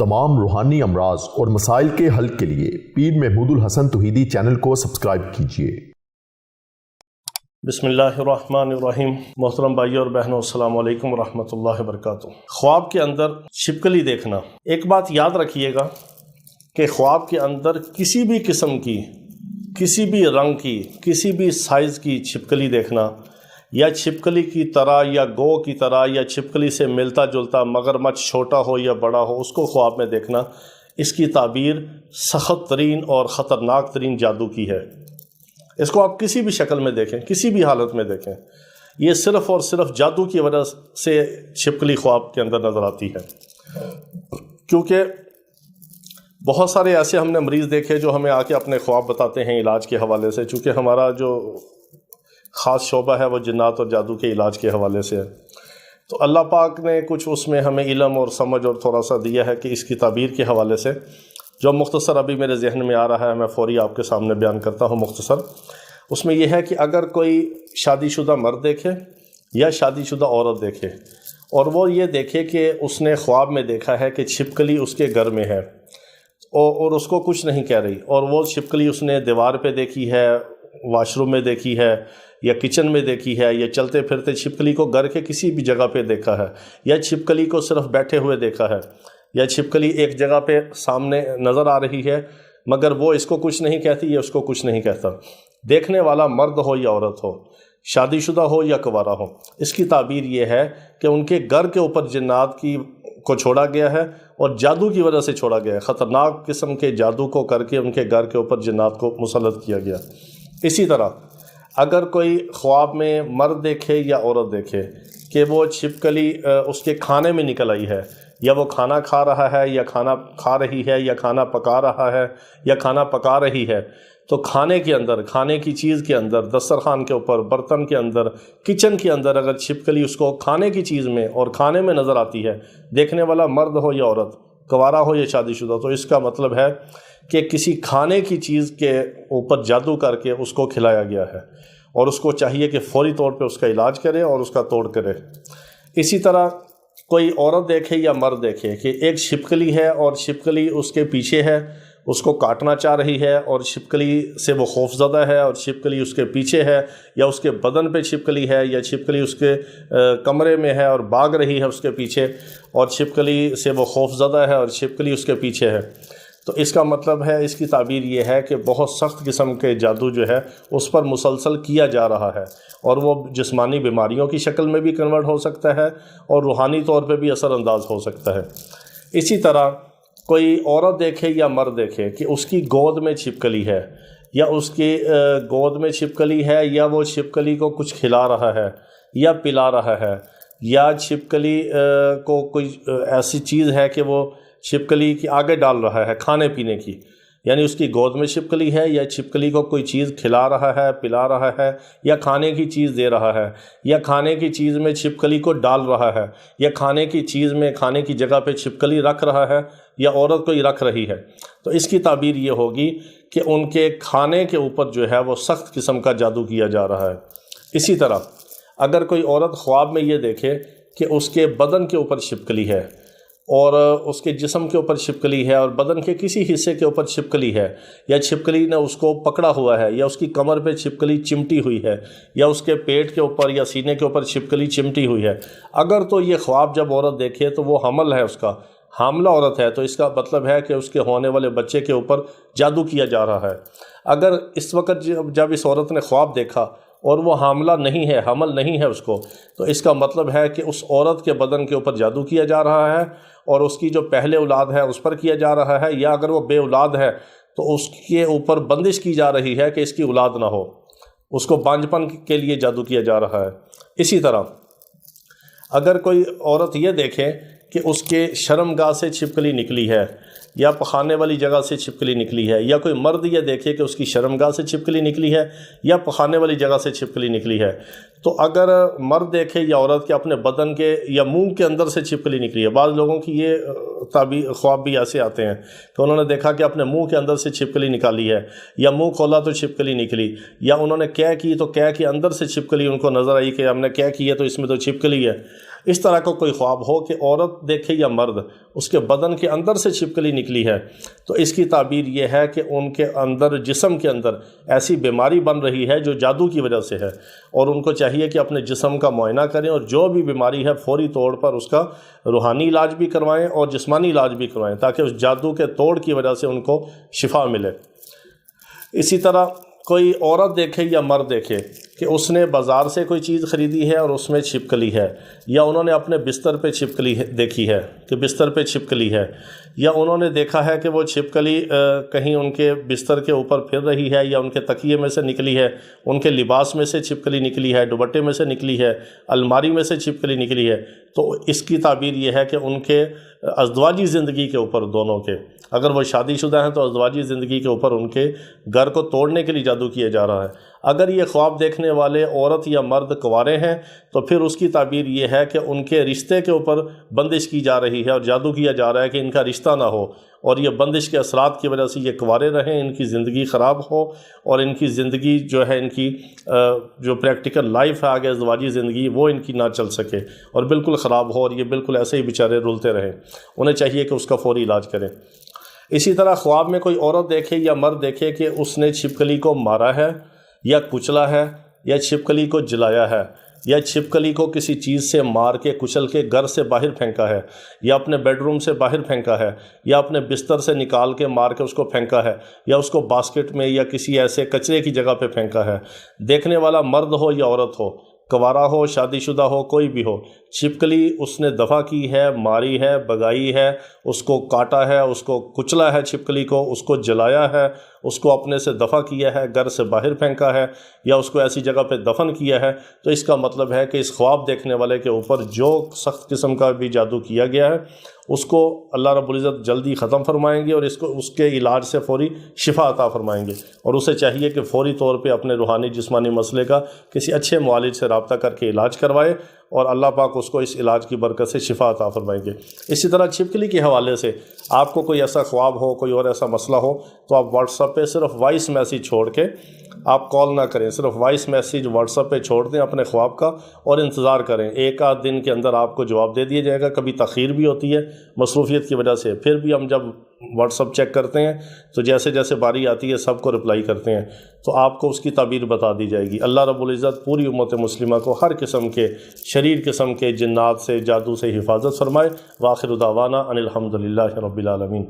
तमाम रूहानी अमराज और मसाइल के हल के लिए पीर महमूद उल हसन तौहीदी चैनल को सब्सक्राइब कीजिए। बिस्मिल्लाहिर्रहमानिर्रहीम। मोहतरम भाइयों और बहनों, अस्सलाम वालेकुम वरहमतुल्लाहि वबरकातुहू। ख्वाब के अंदर छिपकली देखना। एक बात याद रखिएगा कि ख्वाब के अंदर किसी भी किस्म की, किसी भी रंग की, किसी भी साइज़ की छिपकली देखना, या छिपकली की तरह या गो की तरह या छिपकली से मिलता जुलता मगरमच्छ छोटा हो या बड़ा हो उसको ख्वाब में देखना, इसकी ताबीर सख्त तरीन और ख़तरनाक तरीन जादू की है। इसको आप किसी भी शक्ल में देखें, किसी भी हालत में देखें, ये सिर्फ़ और सिर्फ जादू की वजह से छिपकली ख्वाब के अंदर नज़र आती है। क्योंकि बहुत सारे ऐसे हमने मरीज़ देखे जो हमें आके अपने ख्वाब बताते हैं इलाज के हवाले से। चूँकि हमारा जो ख़ास शोबा है वो जिन्नात और जादू के इलाज के हवाले से है, तो अल्लाह पाक ने कुछ उसमें हमें इल्म और समझ और थोड़ा सा दिया है कि इसकी ताबीर के हवाले से जो मुख्तसर अभी मेरे जहन में आ रहा है मैं फ़ौरी आपके सामने बयान करता हूँ। मुख्तसर उसमें यह है कि अगर कोई शादीशुदा मर्द देखे या शादीशुदा औरत देखे और वो ये देखे कि उसने ख्वाब में देखा है कि छिपकली उसके घर में है और उसको कुछ नहीं कह रही, और वो छिपकली उसने दीवार पे देखी है, वाशरूम में देखी है, या किचन में देखी है, या चलते फिरते छिपकली को घर के किसी भी जगह पे देखा है, या छिपकली को सिर्फ बैठे हुए देखा है, या छिपकली एक जगह पे सामने नज़र आ रही है मगर वो इसको कुछ नहीं कहती, ये उसको कुछ नहीं कहता। देखने वाला मर्द हो या औरत हो, शादीशुदा हो या कुंवारा हो, इसकी ताबीर ये है कि उनके घर के ऊपर जिन्नात को छोड़ा गया है और जादू की वजह से छोड़ा गया है। ख़तरनाक किस्म के जादू को करके उनके घर के ऊपर जिन्नात को मुसल्लत किया गया। इसी तरह अगर कोई ख्वाब में मर्द देखे या औरत देखे कि वो छिपकली उसके खाने में निकल आई है, या वो खाना खा रहा है, या खाना खा रही है, या खाना पका रहा है, या खाना पका रही है, तो खाने के अंदर, खाने की चीज़ के अंदर, दस्तरखान के ऊपर, बर्तन के अंदर, किचन के अंदर अगर छिपकली उसको खाने की चीज़ में और खाने में नज़र आती है, देखने वाला मर्द हो या औरत, कुंवारा हो या शादीशुदा, तो इसका मतलब है कि किसी खाने की चीज़ के ऊपर जादू करके उसको खिलाया गया है और उसको चाहिए कि फ़ौरी तौर पे उसका इलाज करे और उसका तोड़ करे। इसी तरह कोई औरत देखे या मर्द देखे कि एक छिपकली है और छिपकली उसके पीछे है, उसको काटना चाह रही है, और छिपकली से वो खौफज़दा है, और छिपकली उसके पीछे है, या उसके बदन पे छिपकली है, या छिपकली उसके कमरे में है और भाग रही है उसके पीछे, और छिपकली से वो खौफज़दा है और छिपकली उसके पीछे है, तो इसका मतलब है, इसकी ताबीर ये है कि बहुत सख्त किस्म के जादू जो है उस पर मुसलसल किया जा रहा है, और वो जिस्मानी बीमारियों की शक्ल में भी कन्वर्ट हो सकता है और रूहानी तौर पे भी असरअंदाज हो सकता है। इसी तरह कोई औरत देखे या मर्द देखे कि उसकी गोद में छिपकली है, या उसकी गोद में छिपकली है, या वो छिपकली को कुछ खिला रहा है या पिला रहा है, या छिपकली को कोई ऐसी चीज़ है कि वो छिपकली की आगे डाल रहा है खाने पीने की, यानी उसकी गोद में छिपकली है, या छिपकली को कोई चीज़ खिला रहा है, पिला रहा है, या खाने की चीज़ दे रहा है, या खाने की चीज़ में छिपकली को डाल रहा है, या खाने की चीज़ में खाने की जगह पे छिपकली रख रहा है, या औरत को ही रख रही है, तो इसकी ताबीर ये होगी कि उनके खाने के ऊपर जो है वो सख्त किस्म का जादू किया जा रहा है। इसी तरह अगर कोई औरत ख्वाब में ये देखे कि उसके बदन के ऊपर छिपकली है और उसके जिस्म के ऊपर छिपकली है और बदन के किसी हिस्से के ऊपर छिपकली है, या छिपकली ने उसको पकड़ा हुआ है, या उसकी कमर पे छिपकली चिमटी हुई है, या उसके पेट के ऊपर या सीने के ऊपर छिपकली चिमटी हुई है, अगर तो ये ख्वाब जब औरत देखे तो वो हमल है, उसका हामला औरत है, तो इसका मतलब है कि उसके होने वाले बच्चे के ऊपर जादू किया जा रहा है। अगर इस वक्त जब इस औरत ने ख्वाब देखा और वो हामला नहीं है, हमल नहीं है उसको, तो इसका मतलब है कि उस औरत के बदन के ऊपर जादू किया जा रहा है और उसकी जो पहले औलाद है उस पर किया जा रहा है, या अगर वो बे औलाद है तो उसके ऊपर बंदिश की जा रही है कि इसकी औलाद ना हो, उसको बांझपन के लिए जादू किया जा रहा है। इसी तरह अगर कोई औरत ये देखे कि उसके शर्मगाह से छिपकली निकली है, या पखाने वाली जगह से छिपकली निकली है, या कोई मर्द ये देखे कि उसकी शर्मगाह से छिपकली निकली है या पखाने वाली जगह से छिपकली निकली है, तो अगर मर्द देखे या औरत के अपने बदन के या मुंह के अंदर से छिपकली निकली है, बाद लोगों की ये ख्वाब भी ऐसे आते हैं कि उन्होंने देखा कि अपने मुंह के अंदर से छिपकली निकाली है, या मुंह खोला तो छिपकली निकली, या उन्होंने क्या की तो क्या कि अंदर से छिपकली उनको नज़र आई कि हमने क्या की है तो इसमें तो छिपकली है, اس طرح کا کوئی خواب ہو کہ عورت دیکھے یا مرد، اس کے بدن کے اندر سے چھپکلی نکلی ہے، تو اس کی تعبیر یہ ہے کہ ان کے اندر، جسم کے اندر ایسی بیماری بن رہی ہے جو جادو کی وجہ سے ہے، اور ان کو چاہیے کہ اپنے جسم کا معائنہ کریں، اور جو بھی بیماری ہے فوری طور پر اس کا روحانی علاج بھی کروائیں اور جسمانی علاج بھی کروائیں، تاکہ اس جادو کے توڑ کی وجہ سے ان کو شفا ملے۔ اسی طرح کوئی عورت دیکھے یا مرد دیکھے کہ اس نے بازار سے کوئی چیز خریدی ہے اور اس میں چھپکلی ہے، یا انہوں نے اپنے بستر پہ چھپکلی دیکھی ہے کہ بستر پہ چھپکلی ہے، یا انہوں نے دیکھا ہے کہ وہ چھپکلی کہیں ان کے بستر کے اوپر پھر رہی ہے، یا ان کے تکیے میں سے نکلی ہے، ان کے لباس میں سے چھپکلی نکلی ہے، دوپٹے میں سے نکلی ہے، الماری میں سے چھپکلی نکلی ہے، تو اس کی تعبیر یہ ہے کہ ان کے ازدواجی زندگی کے اوپر، دونوں کے، اگر وہ شادی شدہ ہیں تو ازدواجی زندگی کے اوپر ان کے گھر کو توڑنے کے لیے جادو کیا جا رہا ہے۔ اگر یہ خواب دیکھنے والے عورت یا مرد کنوارے ہیں تو پھر اس کی تعبیر یہ ہے کہ ان کے رشتے کے اوپر بندش کی جا رہی ہے اور جادو کیا جا رہا ہے کہ ان کا رشتہ نہ ہو، اور یہ بندش کے اثرات کی وجہ سے یہ کنوارے رہیں، ان کی زندگی خراب ہو، اور ان کی زندگی جو ہے، ان کی جو پریکٹیکل لائف ہے آگے ازدواجی زندگی، وہ ان کی نہ چل سکے اور بالکل خراب ہو، اور یہ بالکل ایسے ہی بیچارے رولتے رہیں۔ انہیں چاہیے کہ اس کا فوری علاج کریں۔ اسی طرح خواب میں کوئی عورت دیکھے یا مرد دیکھے کہ اس نے چھپکلی کو مارا ہے یا کچلا ہے، یا چھپکلی کو جلایا ہے، یا چھپکلی کو کسی چیز سے مار کے کچل کے گھر سے باہر پھینکا ہے، یا اپنے بیڈ روم سے باہر پھینکا ہے، یا اپنے بستر سے نکال کے مار کے اس کو پھینکا ہے، یا اس کو باسکٹ میں یا کسی ایسے کچرے کی جگہ پہ پھینکا ہے، دیکھنے والا مرد ہو یا عورت ہو، کنوارا ہو، شادی شدہ ہو، کوئی بھی ہو، چھپکلی اس نے دفع کی ہے، ماری ہے، بگائی ہے، اس کو کاٹا ہے، اس کو کچلا ہے، چھپکلی کو اس کو جلایا ہے، اس کو اپنے سے دفع کیا ہے، گھر سے باہر پھینکا ہے، یا اس کو ایسی جگہ پہ دفن کیا ہے، تو اس کا مطلب ہے کہ اس خواب دیکھنے والے کے اوپر جو سخت قسم کا بھی جادو کیا گیا ہے اس کو اللہ رب العزت جلدی ختم فرمائیں گے، اور اس کے علاج سے فوری شفا عطا فرمائیں گے، اور اسے چاہیے کہ فوری طور پہ اپنے روحانی جسمانی مسئلے کا کسی اچھے معالج سے رابطہ کر کے علاج کروائے، اور اللہ پاک اس کو اس علاج کی برکت سے شفا عطا فرمائیں گے۔ اسی طرح چھپکلی کے حوالے سے آپ کو کوئی ایسا خواب ہو، کوئی اور ایسا مسئلہ ہو، تو آپ واٹس ایپ پہ صرف وائس میسیج چھوڑ کے، آپ کال نہ کریں، صرف وائس میسیج واٹس ایپ پہ چھوڑ دیں اپنے خواب کا، اور انتظار کریں، ایک آدھ دن کے اندر آپ کو جواب دے دیا جائے گا۔ کبھی تاخیر بھی ہوتی ہے مصروفیت کی وجہ سے، پھر بھی ہم جب واٹس ایپ چیک کرتے ہیں تو جیسے جیسے باری آتی ہے سب کو رپلائی کرتے ہیں، تو آپ کو اس کی تعبیر بتا دی جائے گی۔ اللہ رب العزت پوری امت مسلمہ کو ہر قسم کے شریر قسم کے جنات سے، جادو سے حفاظت فرمائے۔ وآخر دعوانا ان الحمد للہ رب العالمین۔